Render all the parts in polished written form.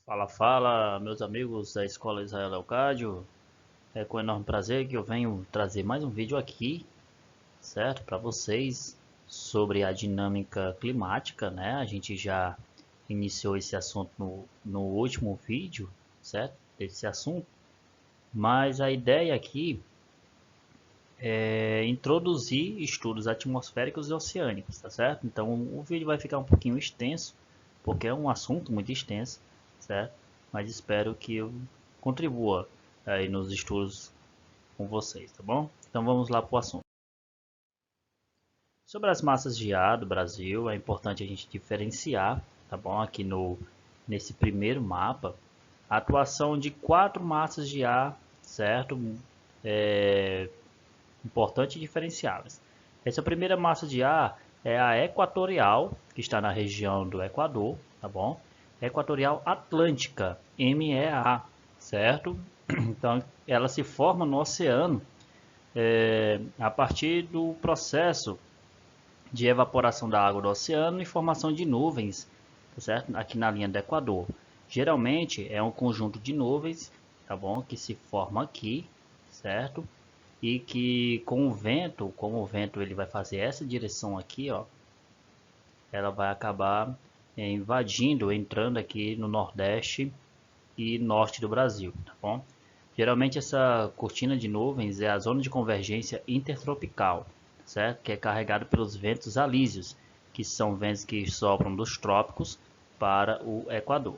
Fala, fala, meus amigos da Escola Israel Leocádio. É com enorme prazer que eu venho trazer mais um vídeo aqui, certo? Para vocês sobre a dinâmica climática, né? A gente já iniciou esse assunto no último vídeo, certo? Desse assunto. Mas a ideia aqui é introduzir estudos atmosféricos e oceânicos, tá certo? Então o vídeo vai ficar um pouquinho extenso, porque é um assunto muito extenso, certo? Mas espero que eu contribua aí nos estudos com vocês, tá bom? Então vamos lá para o assunto. Sobre as massas de ar do Brasil, é importante a gente diferenciar, tá bom? Aqui nesse primeiro mapa, a atuação de quatro massas de ar, certo? É, importante e diferenciáveis. Essa primeira massa de ar é a equatorial, que está na região do Equador, tá bom? Equatorial Atlântica, MEA, certo? Então, ela se forma no oceano a partir do processo de evaporação da água do oceano e formação de nuvens, tá certo? Aqui na linha do Equador. Geralmente é um conjunto de nuvens, tá bom? Que se forma aqui, certo? E que com o vento, como o vento ele vai fazer essa direção aqui, ó, ela vai acabar invadindo, entrando aqui no Nordeste e Norte do Brasil, tá bom? Geralmente essa cortina de nuvens é a zona de convergência intertropical, certo? Que é carregado pelos ventos alísios, que são ventos que sopram dos trópicos para o Equador.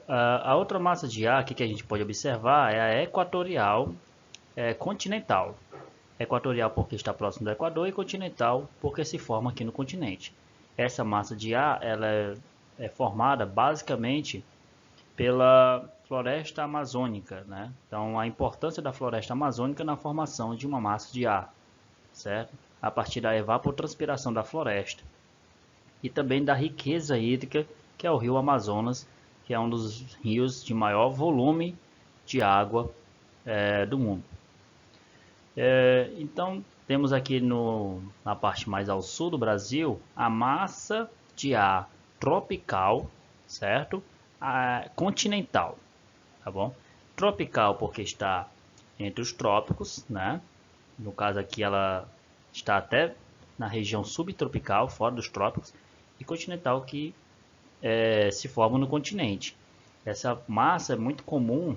A outra massa de ar aqui que a gente pode observar é a equatorial continental. Equatorial porque está próximo do Equador e continental porque se forma aqui no continente. Essa massa de ar ela é formada basicamente pela floresta amazônica, né? Então a importância da floresta amazônica na formação de uma massa de ar, certo? A partir da evapotranspiração da floresta e também da riqueza hídrica que é o rio Amazonas, que é um dos rios de maior volume de água do mundo. Então, temos aqui na parte mais ao sul do Brasil a massa de ar tropical, certo? Continental, tá bom? Tropical porque está entre os trópicos, né? No caso aqui ela está até na região subtropical, fora dos trópicos, e continental que se forma no continente. Essa massa é muito comum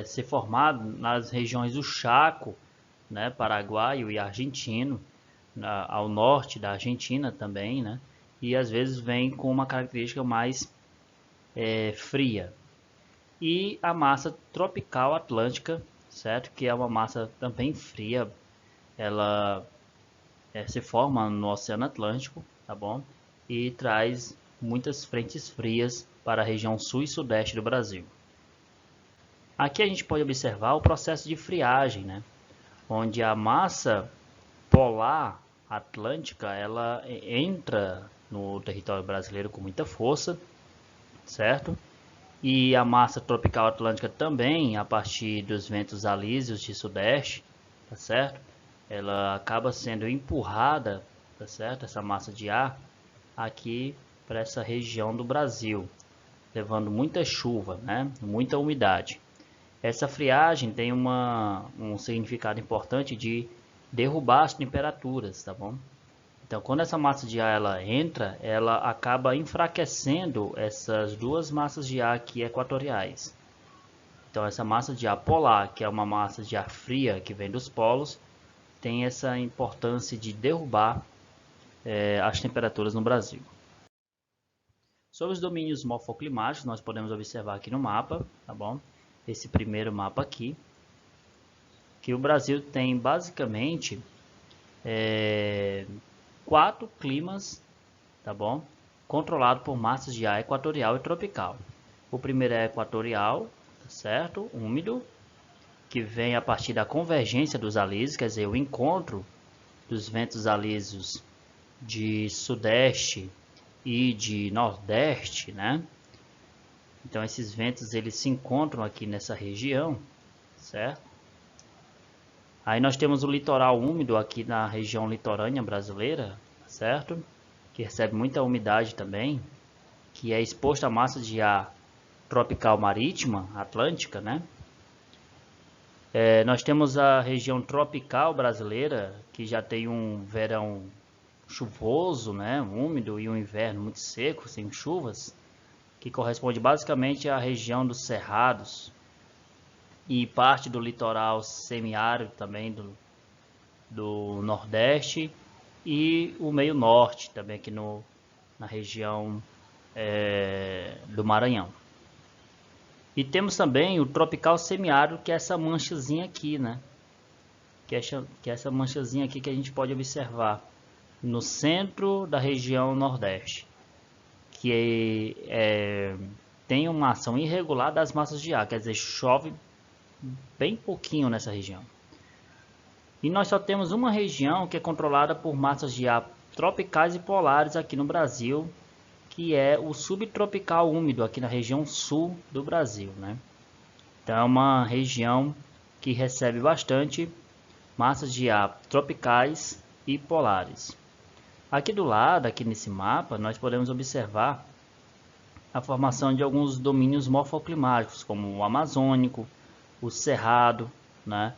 ser formada nas regiões do Chaco, né, paraguaio e argentino, ao norte da Argentina também, né, e às vezes vem com uma característica mais fria. E a massa tropical atlântica, certo, que é uma massa também fria, ela se forma no Oceano Atlântico, tá bom, e traz muitas frentes frias para a região sul e sudeste do Brasil. Aqui a gente pode observar o processo de friagem, né, onde a massa polar atlântica ela entra no território brasileiro com muita força, certo? E a massa tropical atlântica também, a partir dos ventos alísios de sudeste, tá certo? Ela acaba sendo empurrada, tá certo? Essa massa de ar aqui para essa região do Brasil, levando muita chuva, né? Muita umidade. Essa friagem tem um significado importante de derrubar as temperaturas, tá bom? Então, quando essa massa de ar ela entra, ela acaba enfraquecendo essas duas massas de ar aqui equatoriais. Então, essa massa de ar polar, que é uma massa de ar fria que vem dos polos, tem essa importância de derrubar as temperaturas no Brasil. Sobre os domínios morfoclimáticos, nós podemos observar aqui no mapa, tá bom? Esse primeiro mapa aqui, que o Brasil tem basicamente quatro climas, tá bom? Controlado por massas de ar equatorial e tropical. O primeiro é equatorial, tá certo? Úmido, que vem a partir da convergência dos alísios, quer dizer, o encontro dos ventos alísios de sudeste e de nordeste, né? Então esses ventos eles se encontram aqui nessa região, certo? Aí nós temos o litoral úmido aqui na região litorânea brasileira, certo? Que recebe muita umidade também. que é exposto a massa de ar tropical marítima, atlântica, né? Nós temos a região tropical brasileira, que já tem um verão chuvoso, né, úmido, e um inverno muito seco, sem chuvas, que corresponde basicamente à região dos cerrados e parte do litoral semiárido também do Nordeste e o meio norte também aqui na região do Maranhão. E temos também o tropical semiárido, que é essa manchazinha aqui, né? Que é essa manchazinha aqui que a gente pode observar no centro da região Nordeste, que tem uma ação irregular das massas de ar, quer dizer, chove bem pouquinho nessa região. E nós só temos uma região que é controlada por massas de ar tropicais e polares aqui no Brasil, que é o subtropical úmido aqui na região sul do Brasil, né? Então é uma região que recebe bastante massas de ar tropicais e polares. Aqui do lado, aqui nesse mapa, nós podemos observar a formação de alguns domínios morfoclimáticos, como o amazônico, o cerrado, né?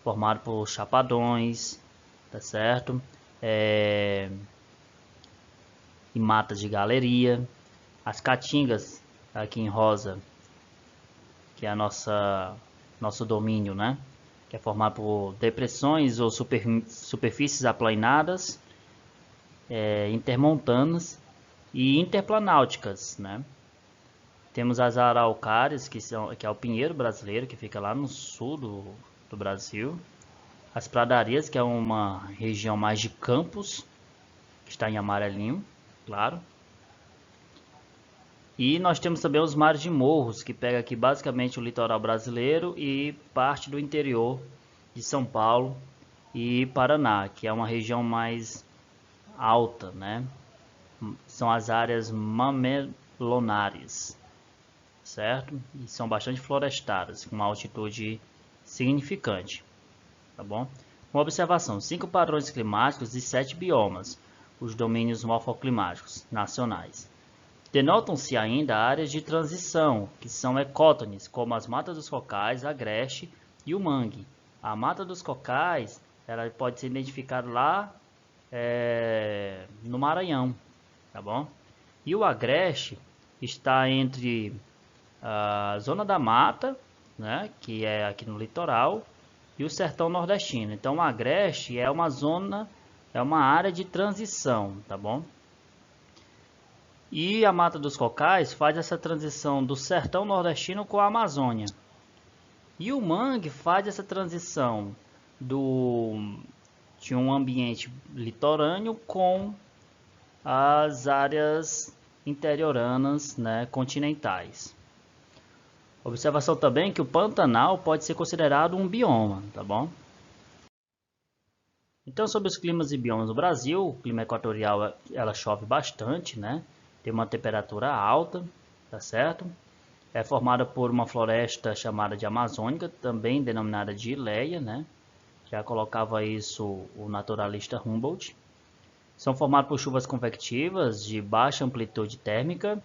Formado por chapadões, tá certo? E matas de galeria, as caatingas aqui em rosa, que é nosso domínio, né? Que é formado por depressões ou superfícies aplainadas, intermontanas e interplanáuticas, né? Temos as araucárias, que é o pinheiro brasileiro, que fica lá no sul do Brasil. As pradarias, que é uma região mais de campos, que está em amarelinho, claro. E nós temos também os mares de morros, que pega aqui basicamente o litoral brasileiro e parte do interior de São Paulo e Paraná, que é uma região mais alta, né? São as áreas mamelonares, certo? E são bastante florestadas, com uma altitude significante, tá bom? Uma observação: 5 padrões climáticos e 7 biomas, os domínios morfoclimáticos nacionais. Denotam-se ainda áreas de transição, que são ecótones, como as matas dos cocais, a agreste e o mangue. A mata dos cocais, ela pode ser identificada lá no Maranhão, tá bom? E o agreste está entre a zona da mata, né, que é aqui no litoral, e o sertão nordestino. Então, o agreste é uma zona, é uma área de transição, tá bom? E a Mata dos Cocais faz essa transição do sertão nordestino com a Amazônia. E o mangue faz essa transição de um ambiente litorâneo com as áreas interioranas, né, continentais. Observação também que o Pantanal pode ser considerado um bioma, tá bom? Então, sobre os climas e biomas no Brasil, o clima equatorial ela chove bastante, né? Tem uma temperatura alta, tá certo? É formada por uma floresta chamada de amazônica, também denominada de Ileia, né? Já colocava isso o naturalista Humboldt. São formados por chuvas convectivas de baixa amplitude térmica.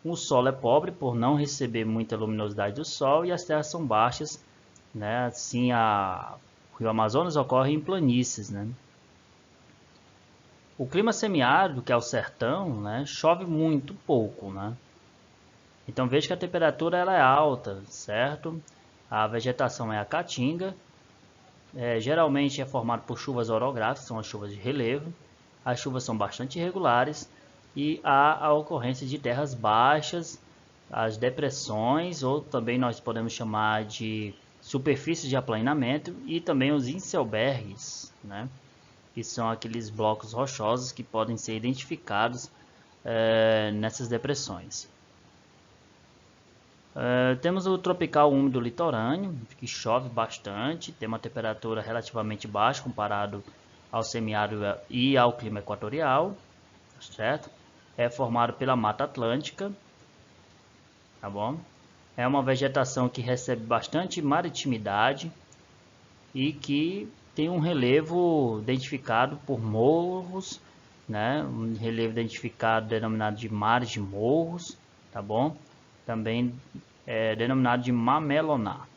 O solo é pobre por não receber muita luminosidade do sol e as terras são baixas, né? Assim, o rio Amazonas ocorre em planícies, né? O clima semiárido, que é o sertão, né, chove muito pouco, né? Então veja que a temperatura ela é alta, certo? A vegetação é a caatinga, geralmente é formado por chuvas orográficas, são as chuvas de relevo. As chuvas são bastante irregulares e há a ocorrência de terras baixas, as depressões, ou também nós podemos chamar de superfícies de aplainamento, e também os inselbergs, né? Que são aqueles blocos rochosos que podem ser identificados nessas depressões. Temos o tropical úmido litorâneo, que chove bastante, tem uma temperatura relativamente baixa comparado ao semiárido e ao clima equatorial, certo? É formado pela Mata Atlântica, tá bom? É uma vegetação que recebe bastante maritimidade e que tem um relevo identificado por morros, né? Um relevo identificado denominado de mares de morros, tá bom? Também é denominado de mamelonar.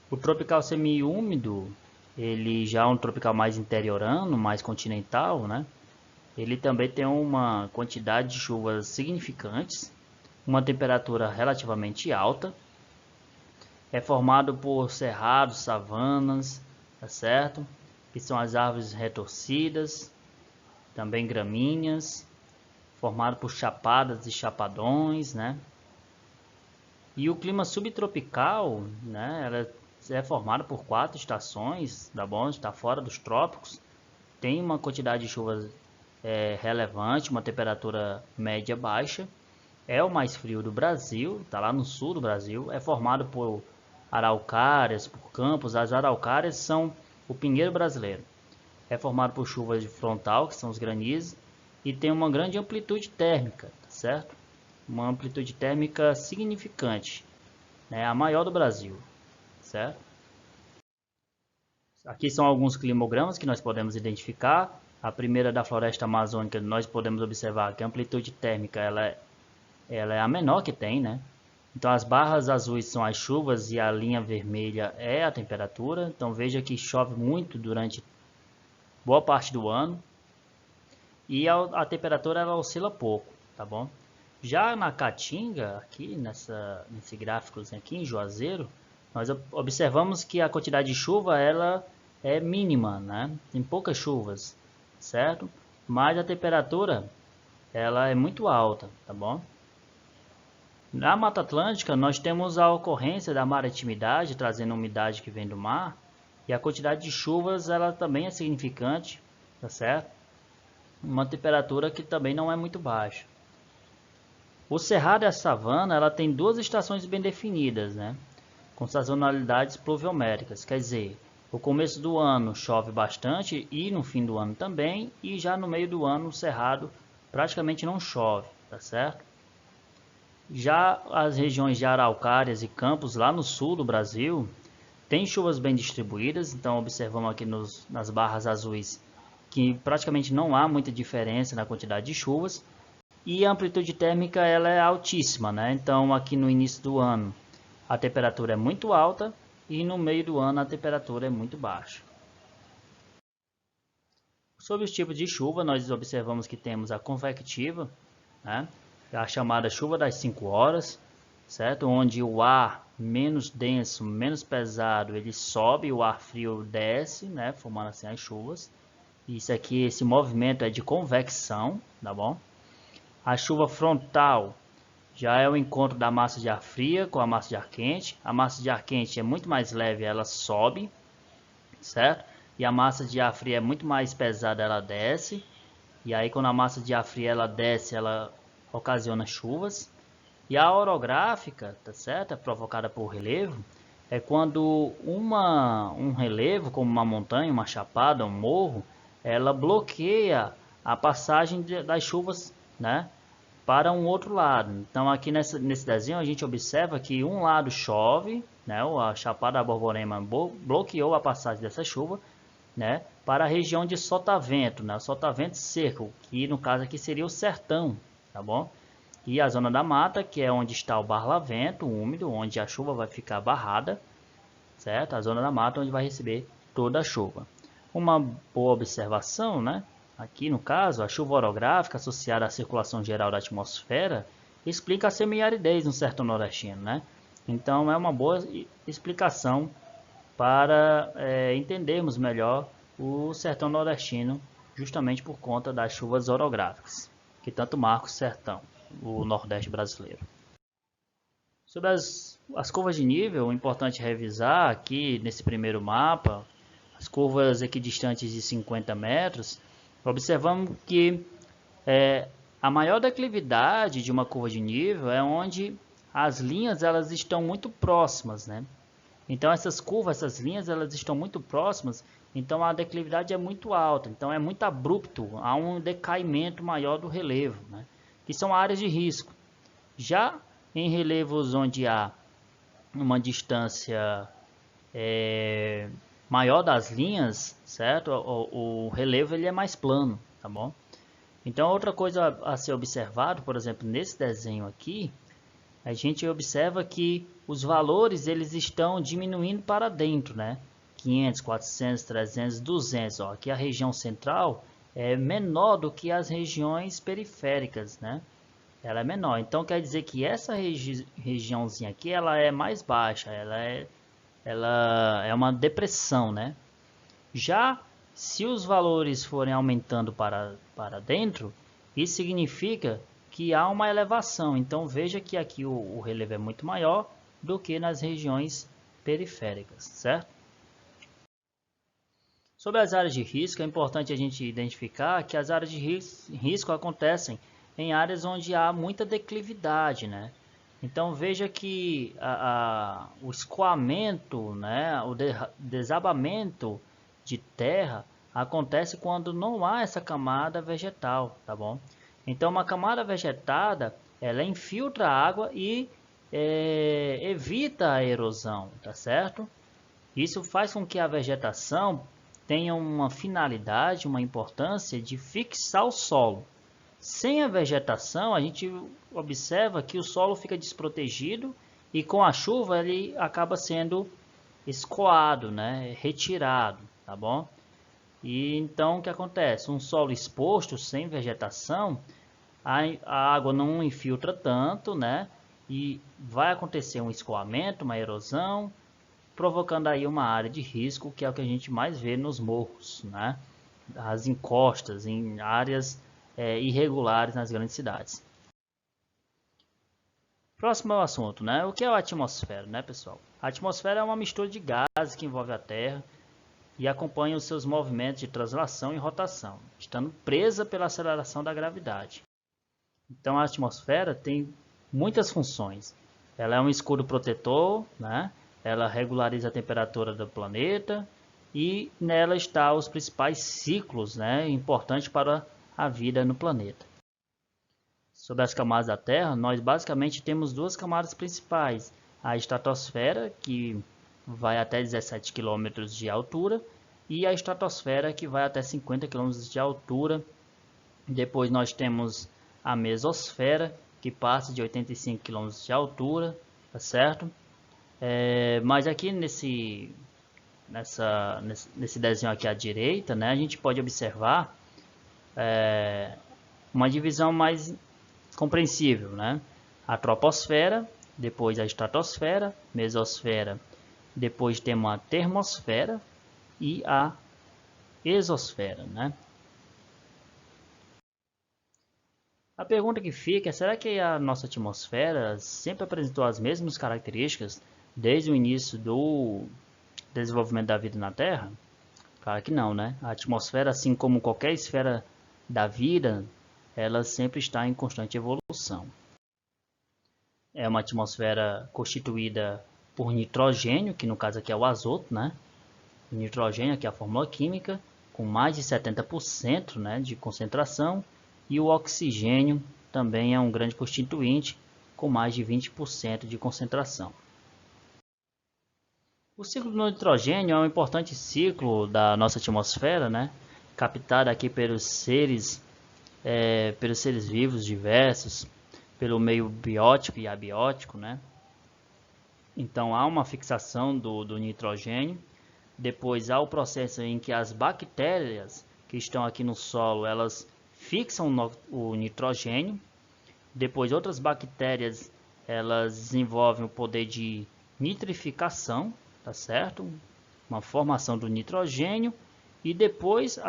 O tropical semiúmido, ele já é um tropical mais interiorano, mais continental, né? Ele também tem uma quantidade de chuvas significantes, uma temperatura relativamente alta, é formado por cerrados, savanas, tá certo? Que são as árvores retorcidas, também gramíneas, formado por chapadas e chapadões, né? E o clima subtropical, né? Ela é formado por 4 estações, tá bom? Está fora dos trópicos, tem uma quantidade de chuvas relevante, uma temperatura média baixa. É o mais frio do Brasil, está lá no sul do Brasil. É formado por araucárias, por campos. As araucárias são o pinheiro brasileiro. É formado por chuvas de frontal, que são os granizos, e tem uma grande amplitude térmica, tá certo? Uma amplitude térmica significante, né? A maior do Brasil, certo? Aqui são alguns climogramas que nós podemos identificar. A primeira da floresta amazônica, nós podemos observar que a amplitude térmica ela é a menor que tem, né? Então as barras azuis são as chuvas e a linha vermelha é a temperatura. Então veja que chove muito durante boa parte do ano e a temperatura ela oscila pouco, tá bom? Já na Caatinga, aqui nesse gráfico aqui em Juazeiro, nós observamos que a quantidade de chuva ela é mínima, né? Tem poucas chuvas, certo? Mas a temperatura ela é muito alta, tá bom? Na Mata Atlântica, nós temos a ocorrência da maritimidade, trazendo umidade que vem do mar, e a quantidade de chuvas ela também é significante, tá certo? Uma temperatura que também não é muito baixa. O Cerrado e a Savana, ela tem 2 estações bem definidas, né? Com sazonalidades pluviométricas, quer dizer, no começo do ano chove bastante e no fim do ano também, e já no meio do ano o Cerrado praticamente não chove, tá certo? Já as regiões de Araucárias e Campos, lá no sul do Brasil, tem chuvas bem distribuídas, então observamos aqui nas barras azuis que praticamente não há muita diferença na quantidade de chuvas, e a amplitude térmica ela é altíssima, né? Então aqui no início do ano a temperatura é muito alta e no meio do ano a temperatura é muito baixa. Sobre os tipos de chuva, nós observamos que temos a convectiva, né? A chamada chuva das 5 horas, certo? Onde o ar menos denso, menos pesado, ele sobe, o ar frio desce, né? Formando assim as chuvas. Isso aqui, esse movimento é de convecção, tá bom? A chuva frontal já é o encontro da massa de ar fria com a massa de ar quente. A massa de ar quente é muito mais leve, ela sobe, certo? E a massa de ar fria é muito mais pesada, ela desce. E aí quando a massa de ar fria ela desce, ela ocasiona chuvas. E a orográfica, tá certo? É provocada por relevo. É quando um relevo, como uma montanha, uma chapada, um morro, ela bloqueia a passagem das chuvas, né, para um outro lado. Então aqui nesse desenho a gente observa que um lado chove, né, a Chapada da Borborema bloqueou a passagem dessa chuva, né, para a região de sotavento, né, sotavento seco, que no caso aqui seria o sertão, tá bom? E a zona da mata, que é onde está o barlavento úmido, onde a chuva vai ficar barrada, certo? A zona da mata onde vai receber toda a chuva. Uma boa observação, né? Aqui no caso, a chuva orográfica associada à circulação geral da atmosfera explica a semiaridez no sertão nordestino, né? Então é uma boa explicação para entendermos melhor o sertão nordestino, justamente por conta das chuvas orográficas, que tanto marcam o sertão, o nordeste brasileiro. Sobre as curvas de nível, é importante revisar aqui nesse primeiro mapa, as curvas equidistantes de 50 metros, observamos que a maior declividade de uma curva de nível é onde as linhas elas estão muito próximas, né? Então essas curvas, essas linhas, elas estão muito próximas, então a declividade é muito alta, então é muito abrupto, há um decaimento maior do relevo, né? Que são áreas de risco. Já em relevos onde há uma distância maior das linhas, certo? O relevo ele é mais plano, tá bom? Então, outra coisa a ser observado, por exemplo, nesse desenho aqui, a gente observa que os valores eles estão diminuindo para dentro, né? 500, 400, 300, 200. Ó, aqui a região central é menor do que as regiões periféricas, né? Ela é menor. Então quer dizer que essa regiãozinha aqui ela é mais baixa, ela é uma depressão, né? Já se os valores forem aumentando para dentro, isso significa que há uma elevação. Então veja que aqui o relevo é muito maior do que nas regiões periféricas, certo? Sobre as áreas de risco, é importante a gente identificar que as áreas de risco acontecem em áreas onde há muita declividade, né? Então veja que o escoamento, né, o desabamento de terra acontece quando não há essa camada vegetal, tá bom? Então uma camada vegetada, ela infiltra a água e evita a erosão, tá certo? Isso faz com que a vegetação tenha uma finalidade, uma importância de fixar o solo. Sem a vegetação, a gente observa que o solo fica desprotegido e com a chuva ele acaba sendo escoado, né? Retirado, tá bom? E então o que acontece? Um solo exposto, sem vegetação, a água não infiltra tanto, né? E vai acontecer um escoamento, uma erosão, provocando aí uma área de risco, que é o que a gente mais vê nos morros, né? As encostas, em áreas irregulares nas grandes cidades. Próximo ao assunto, né? O que é a atmosfera, né, pessoal? A atmosfera é uma mistura de gases que envolve a Terra e acompanha os seus movimentos de translação e rotação, estando presa pela aceleração da gravidade. Então a atmosfera tem muitas funções. Ela é um escudo protetor, né? Ela regulariza a temperatura do planeta e nela está os principais ciclos, né, importantes para a vida no planeta. Sobre as camadas da Terra, nós basicamente temos duas camadas principais. A estratosfera, que vai até 17 km de altura, e a estratosfera, que vai até 50 km de altura. Depois nós temos a mesosfera, que passa de 85 km de altura, tá certo? Mas aqui nesse desenho aqui à direita, né, a gente pode observar uma divisão mais compreensível, né? A troposfera, depois a estratosfera, mesosfera, depois temos a termosfera e a exosfera, né? A pergunta que fica é: será que a nossa atmosfera sempre apresentou as mesmas características desde o início do desenvolvimento da vida na Terra? Claro que não, né? A atmosfera, assim como qualquer esfera da vida, ela sempre está em constante evolução. É uma atmosfera constituída por nitrogênio, que no caso aqui é o azoto, né? O nitrogênio aqui é a fórmula química, com mais de 70%, né, de concentração, e o oxigênio também é um grande constituinte, com mais de 20% de concentração. O ciclo do nitrogênio é um importante ciclo da nossa atmosfera, né? Captado aqui pelos seres vivos diversos, pelo meio biótico e abiótico, né? Então há uma fixação do nitrogênio. Depois há o processo em que as bactérias que estão aqui no solo, elas fixam o nitrogênio. Depois outras bactérias, elas desenvolvem o poder de nitrificação, tá certo? Uma formação do nitrogênio. E depois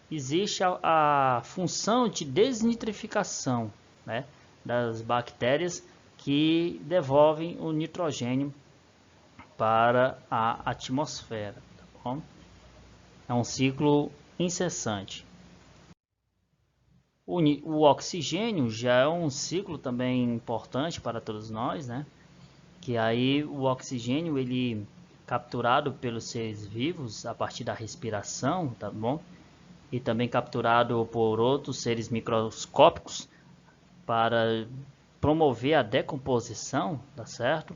existe a função de desnitrificação, né, das bactérias que devolvem o nitrogênio para a atmosfera, tá bom? É um ciclo incessante. O oxigênio já é um ciclo também importante para todos nós, né? Que aí o oxigênio ele capturado pelos seres vivos a partir da respiração, tá bom? E também capturado por outros seres microscópicos para promover a decomposição, tá certo?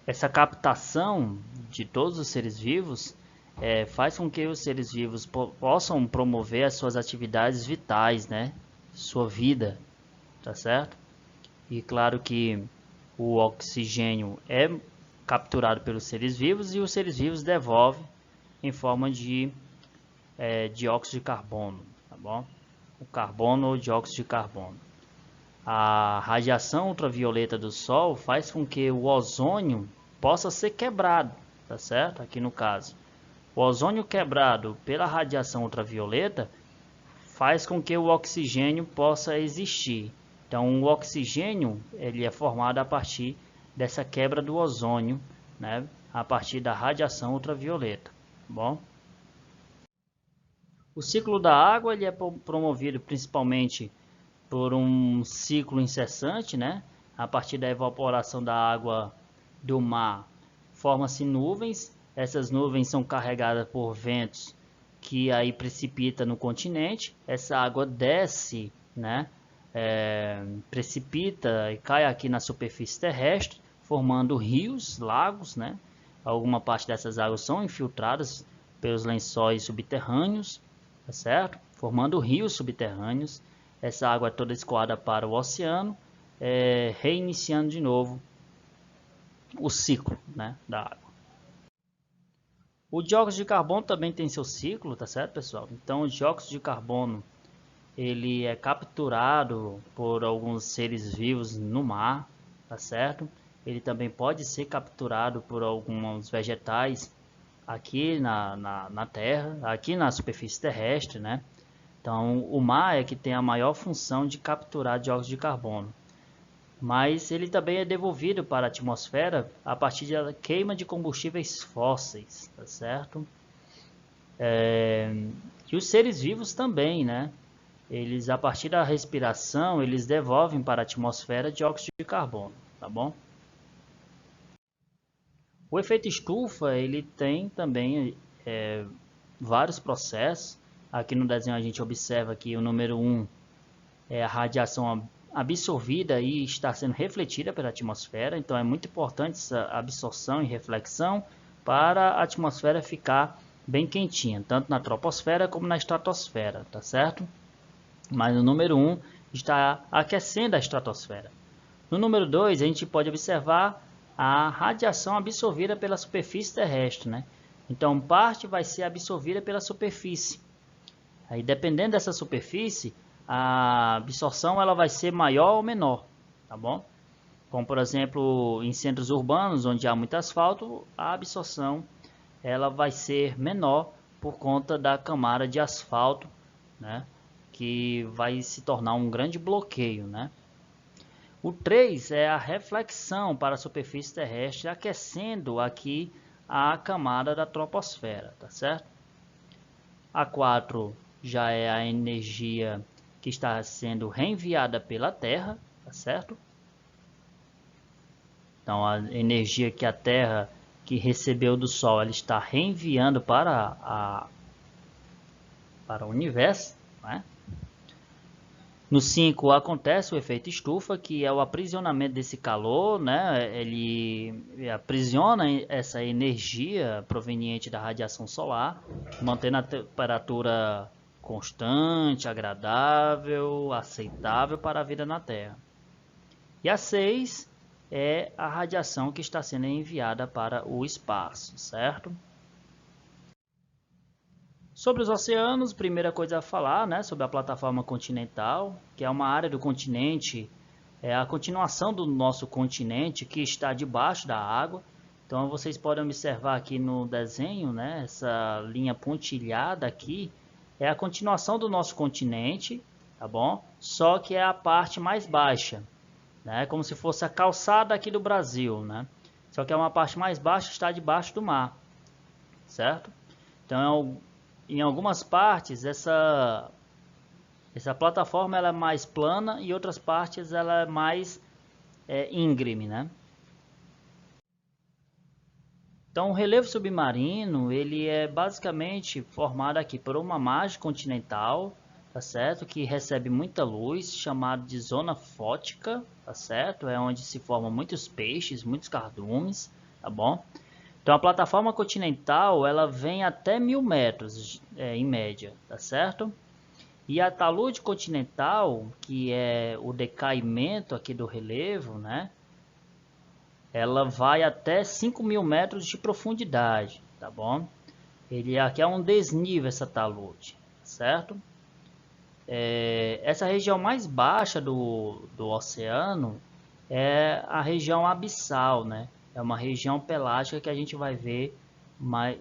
Essa captação de todos os seres vivos, faz com que os seres vivos possam promover as suas atividades vitais, né? Sua vida, tá certo? E claro que o oxigênio é capturado pelos seres vivos e os seres vivos devolvem em forma de dióxido de carbono, tá bom? O carbono ou dióxido de carbono. A radiação ultravioleta do Sol faz com que o ozônio possa ser quebrado, tá certo? Aqui no caso, o ozônio quebrado pela radiação ultravioleta faz com que o oxigênio possa existir. Então, o oxigênio ele é formado a partir dessa quebra do ozônio, né? A partir da radiação ultravioleta, tá bom? O ciclo da água ele é promovido principalmente por um ciclo incessante, né? A partir da evaporação da água do mar, formam-se nuvens. Essas nuvens são carregadas por ventos que aí precipita no continente. Essa água desce, né? Precipita e cai aqui na superfície terrestre, formando rios, lagos, né? Alguma parte dessas águas são infiltradas pelos lençóis subterrâneos, tá certo? Formando rios subterrâneos. Essa água é toda escoada para o oceano, reiniciando de novo o ciclo, né, da água. O dióxido de carbono também tem seu ciclo, tá certo, pessoal? Então, o dióxido de carbono ele é capturado por alguns seres vivos no mar, tá certo? Ele também pode ser capturado por alguns vegetais aqui na Terra, aqui na superfície terrestre, né? Então, o mar é que tem a maior função de capturar dióxido de carbono. Mas ele também é devolvido para a atmosfera a partir da queima de combustíveis fósseis, tá certo? E os seres vivos também, né? Eles, a partir da respiração, eles devolvem para a atmosfera dióxido de carbono, tá bom? O efeito estufa, ele tem também vários processos. Aqui no desenho a gente observa que o número 1 é a radiação absorvida e está sendo refletida pela atmosfera. Então é muito importante essa absorção e reflexão para a atmosfera ficar bem quentinha, tanto na troposfera como na estratosfera, tá certo? Mas o número 1 está aquecendo a estratosfera. No número 2 a gente pode observar a radiação absorvida pela superfície terrestre, né? Então parte vai ser absorvida pela superfície. Aí dependendo dessa superfície, a absorção ela vai ser maior ou menor, tá bom? Como por exemplo, em centros urbanos onde há muito asfalto, a absorção ela vai ser menor por conta da camada de asfalto, né? Que vai se tornar um grande bloqueio, né? O 3 é a reflexão para a superfície terrestre, aquecendo aqui a camada da troposfera, tá certo? A 4 já é a energia que está sendo reenviada pela Terra, tá certo? Então a energia que a Terra que recebeu do Sol, ela está reenviando para o universo, né? No 5 acontece o efeito estufa, que é o aprisionamento desse calor, né? Ele aprisiona essa energia proveniente da radiação solar, mantendo a temperatura constante, agradável, aceitável para a vida na Terra. E a 6 é a radiação que está sendo enviada para o espaço, certo? Sobre os oceanos, primeira coisa a falar, né, sobre a plataforma continental, que é uma área do continente, é a continuação do nosso continente que está debaixo da água. Então vocês podem observar aqui no desenho, né, essa linha pontilhada aqui é a continuação do nosso continente, tá bom? Só que é a parte mais baixa, né, como se fosse a calçada aqui do Brasil, né? Só que é uma parte mais baixa, está debaixo do mar, certo? Então em algumas partes essa plataforma ela é mais plana e outras partes ela é mais íngreme, né? Então o relevo submarino ele é basicamente formado aqui por uma margem continental, tá certo? Que recebe muita luz, chamado de zona fótica, tá certo? É onde se formam muitos peixes, muitos cardumes, tá bom? Então a plataforma continental ela vem até 1000 metros em média, tá certo? E a talude continental, que é o decaimento aqui do relevo, né? Ela vai até 5000 metros de profundidade, tá bom? Ele aqui é um desnível essa talude, certo? Essa região mais baixa do oceano é a região abissal, né? É uma região pelágica que a gente vai ver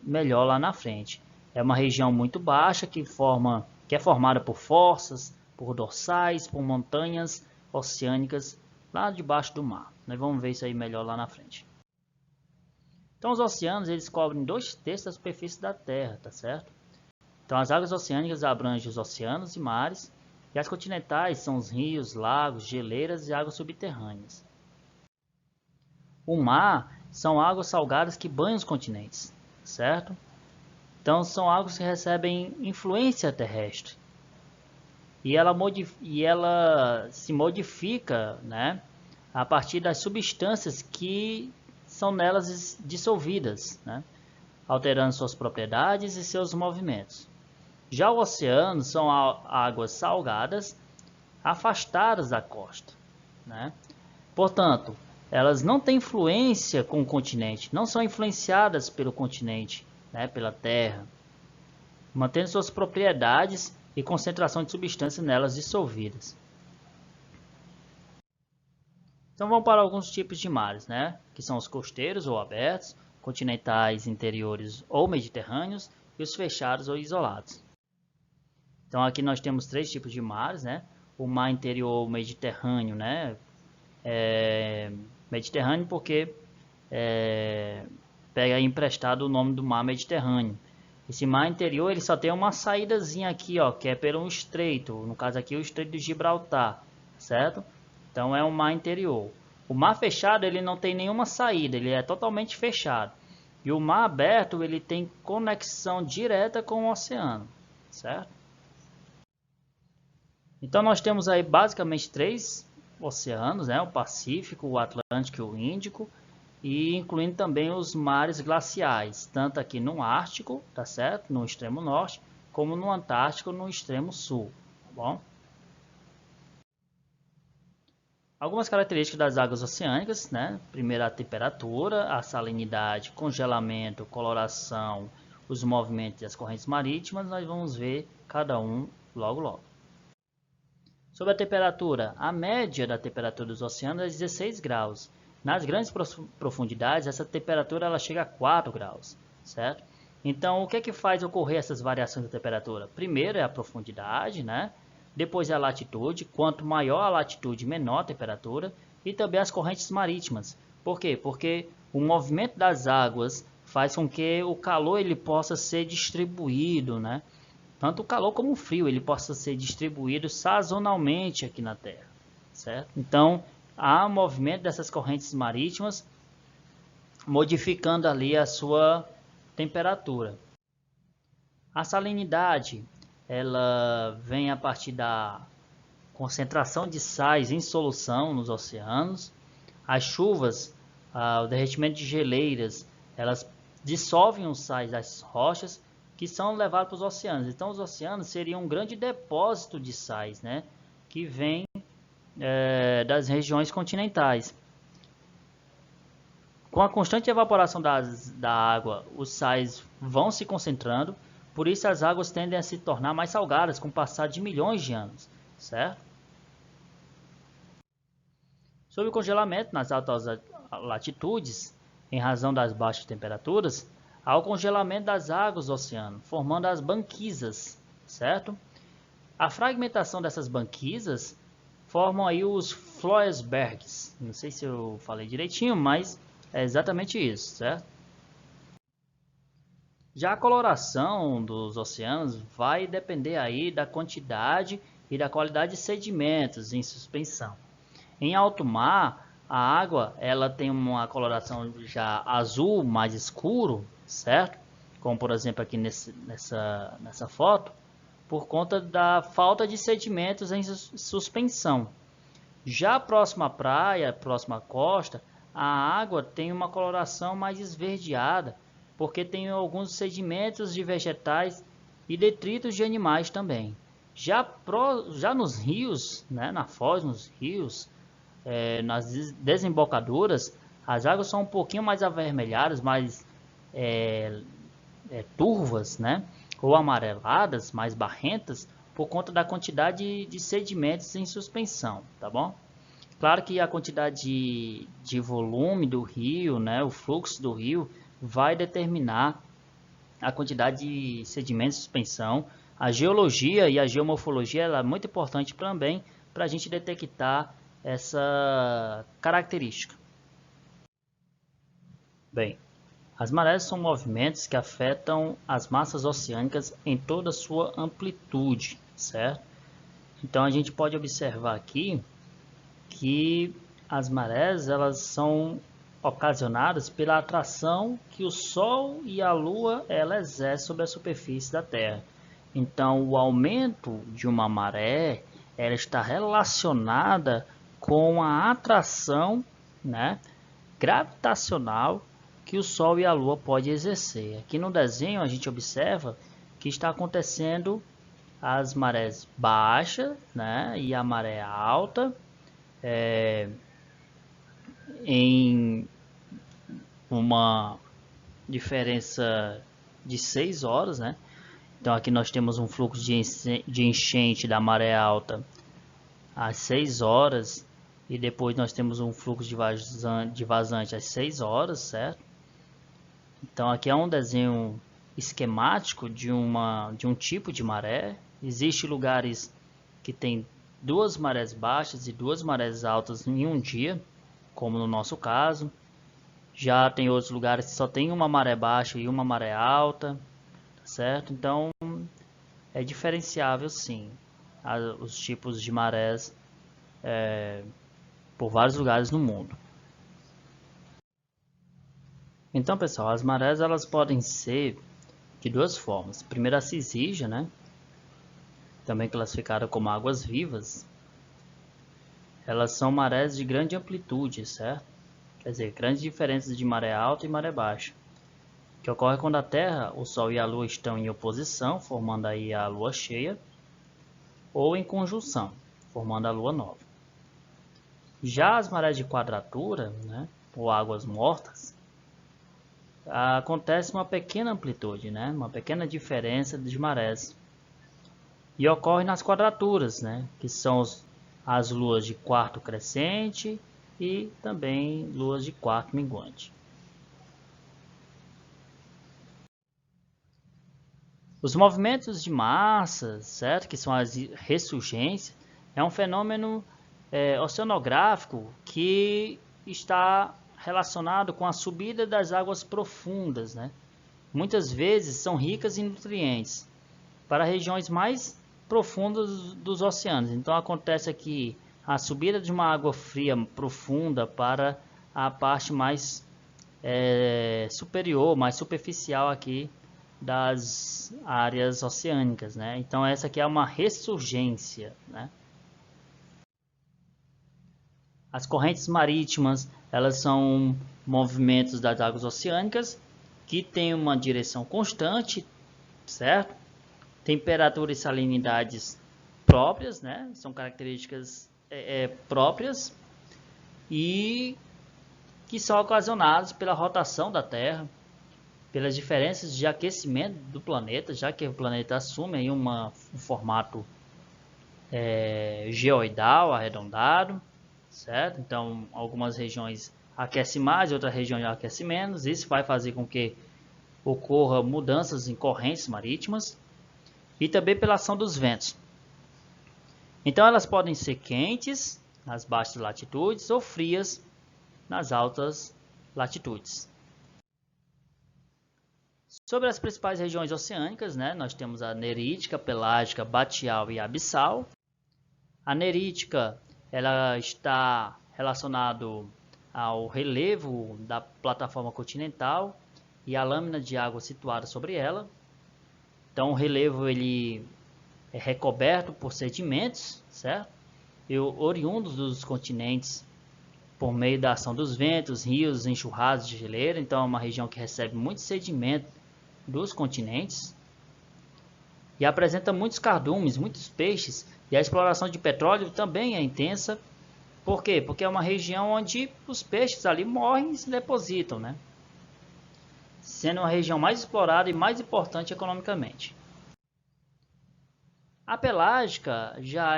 melhor lá na frente. É uma região muito baixa que é formada por fossas, por dorsais, por montanhas oceânicas lá debaixo do mar. Nós vamos ver isso aí melhor lá na frente. Então os oceanos eles cobrem 2/3 da superfície da Terra, tá certo? Então as águas oceânicas abrangem os oceanos e mares, e as continentais são os rios, lagos, geleiras e águas subterrâneas. O mar são águas salgadas que banham os continentes, certo? Então são águas que recebem influência terrestre. E ela se modifica, né, a partir das substâncias que são nelas dissolvidas, né, alterando suas propriedades e seus movimentos. Já o oceano são águas salgadas afastadas da costa, né? Portanto, elas não têm influência com o continente, não são influenciadas pelo continente, né, pela terra, mantendo suas propriedades e concentração de substâncias nelas dissolvidas. Então vamos para alguns tipos de mares, né, que são os costeiros ou abertos, continentais, interiores ou mediterrâneos e os fechados ou isolados. Então aqui nós temos 3 tipos de mares, né? O mar interior mediterrâneo, né? Mediterrâneo porque pega emprestado o nome do mar Mediterrâneo. Esse mar interior ele só tem uma saídazinha aqui, ó, que é pelo estreito, no caso aqui o Estreito de Gibraltar, certo? Então é um mar interior. O mar fechado ele não tem nenhuma saída, ele é totalmente fechado. E o mar aberto ele tem conexão direta com o oceano, certo? Então nós temos aí basicamente 3 oceanos, né? O Pacífico, o Atlântico e o Índico, e incluindo também os mares glaciais, tanto aqui no Ártico, tá certo? No extremo norte, como no Antártico, no extremo sul, tá bom? Algumas características das águas oceânicas, né? Primeiro a temperatura, a salinidade, congelamento, coloração, os movimentos e as correntes marítimas, nós vamos ver cada um logo logo. Sobre a temperatura, a média da temperatura dos oceanos é 16 graus. Nas grandes profundidades, essa temperatura ela chega a 4 graus, certo? Então, o que é que faz ocorrer essas variações da temperatura? Primeiro é a profundidade, né? Depois é a latitude. Quanto maior a latitude, menor a temperatura. E também as correntes marítimas. Por quê? Porque o movimento das águas faz com que o calor ele possa ser distribuído, né? Tanto o calor como o frio, ele possa ser distribuído sazonalmente aqui na Terra, certo? Então, há movimento dessas correntes marítimas modificando ali a sua temperatura. A salinidade, ela vem a partir da concentração de sais em solução nos oceanos. As chuvas, o derretimento de geleiras, elas dissolvem os sais das rochas que são levados para os oceanos. Então os oceanos seriam um grande depósito de sais, né, que vem das regiões continentais. Com a constante evaporação da água, os sais vão se concentrando, por isso as águas tendem a se tornar mais salgadas com o passar de milhões de anos, certo? Sobre o congelamento nas altas latitudes, em razão das baixas temperaturas, há o congelamento das águas do oceano, formando as banquisas, certo? A fragmentação dessas banquisas formam aí os Floesbergs. Não sei se eu falei direitinho, mas é exatamente isso, certo? Já a coloração dos oceanos vai depender aí da quantidade e da qualidade de sedimentos em suspensão. Em alto mar, a água ela tem uma coloração já azul mais escuro, certo? Como por exemplo aqui nessa foto, por conta da falta de sedimentos em suspensão. Já próxima à praia, próxima à costa, a água tem uma coloração mais esverdeada, porque tem alguns sedimentos de vegetais e detritos de animais também. Já nos rios, né, na foz, nos rios, nas desembocaduras, as águas são um pouquinho mais avermelhadas, mais turvas, né, ou amareladas, mais barrentas, por conta da quantidade de sedimentos em suspensão, tá bom? Claro que a quantidade de volume do rio, né, o fluxo do rio, vai determinar a quantidade de sedimentos em suspensão. A geologia e a geomorfologia ela é muito importante também para a gente detectar essa característica. Bem, as marés são movimentos que afetam as massas oceânicas em toda a sua amplitude, certo? Então a gente pode observar aqui que as marés elas são ocasionadas pela atração que o Sol e a Lua ela exercem sobre a superfície da Terra. Então, o aumento de uma maré ela está relacionada com a atração, né, gravitacional que o Sol e a Lua podem exercer. Aqui no desenho a gente observa que está acontecendo as marés baixas, né, e a maré alta, em uma diferença de 6 horas, né? Então aqui nós temos um fluxo de enchente da maré alta às 6 horas e depois nós temos um fluxo de vazante às 6 horas, certo? Então aqui é um desenho esquemático de um tipo de maré. Existem lugares que tem duas marés baixas e duas marés altas em um dia, como no nosso caso. Já tem outros lugares que só tem uma maré baixa e uma maré alta, certo? Então é diferenciável sim os tipos de marés por vários lugares no mundo. Então, pessoal, as marés elas podem ser de duas formas. Primeiro a cisígia, né? Também classificada como águas vivas. Elas são marés de grande amplitude, certo? Quer dizer, grandes diferenças de maré alta e maré baixa, que ocorre quando a Terra, o Sol e a Lua estão em oposição, formando aí a Lua cheia, ou em conjunção, formando a Lua nova. Já as marés de quadratura, né, ou águas mortas, acontece uma pequena amplitude, né, uma pequena diferença de marés, e ocorre nas quadraturas, né, que são as luas de quarto crescente e também luas de quarto minguante. Os movimentos de massa, certo? Que são as ressurgências, é um fenômeno oceanográfico que está relacionado com a subida das águas profundas, né? Muitas vezes são ricas em nutrientes para regiões mais profundas dos oceanos. Então acontece aqui a subida de uma água fria profunda para a parte mais superior, mais superficial aqui das áreas oceânicas, né? Então essa aqui é uma ressurgência, né? As correntes marítimas, elas são movimentos das águas oceânicas que têm uma direção constante, certo? Temperatura e salinidades próprias, né? São características próprias e que são ocasionadas pela rotação da Terra, pelas diferenças de aquecimento do planeta, já que o planeta assume aí um formato geoidal, arredondado, certo? Então, algumas regiões aquecem mais, outras regiões aquecem menos. Isso vai fazer com que ocorra mudanças em correntes marítimas e também pela ação dos ventos. Então, elas podem ser quentes nas baixas latitudes ou frias nas altas latitudes. Sobre as principais regiões oceânicas, né, nós temos a nerítica, pelágica, batial e abissal. A nerítica ela está relacionado ao relevo da plataforma continental e a lâmina de água situada sobre ela. Então o relevo ele é recoberto por sedimentos, certo? E oriundos dos continentes por meio da ação dos ventos, rios, enxurradas de geleira. Então é uma região que recebe muito sedimento dos continentes e apresenta muitos cardumes, muitos peixes, e a exploração de petróleo também é intensa. Por quê? Porque é uma região onde os peixes ali morrem e se depositam, né? Sendo uma região mais explorada e mais importante economicamente. A pelágica já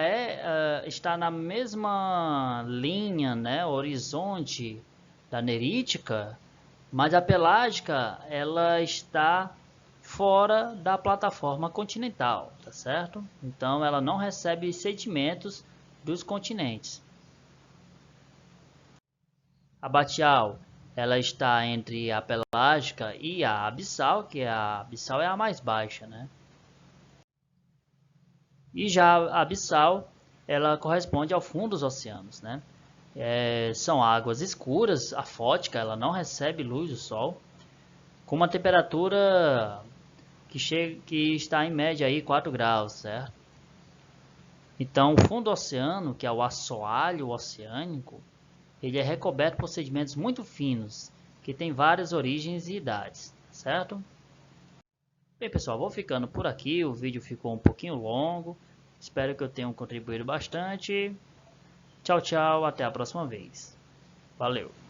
está na mesma linha, né, horizonte da nerítica, mas a pelágica ela está fora da plataforma continental, tá certo? Então ela não recebe sedimentos dos continentes. A batial ela está entre a pelágica e a abissal, que a abissal é a mais baixa, né? E já a abissal, ela corresponde ao fundo dos oceanos, né? São águas escuras, a fótica, ela não recebe luz do sol, com uma temperatura que está em média aí 4 graus, certo? Então, o fundo do oceano, que é o assoalho oceânico, ele é recoberto por sedimentos muito finos, que tem várias origens e idades, certo? Bem, pessoal, vou ficando por aqui. O vídeo ficou um pouquinho longo. Espero que eu tenha contribuído bastante. Tchau, tchau. Até a próxima vez. Valeu.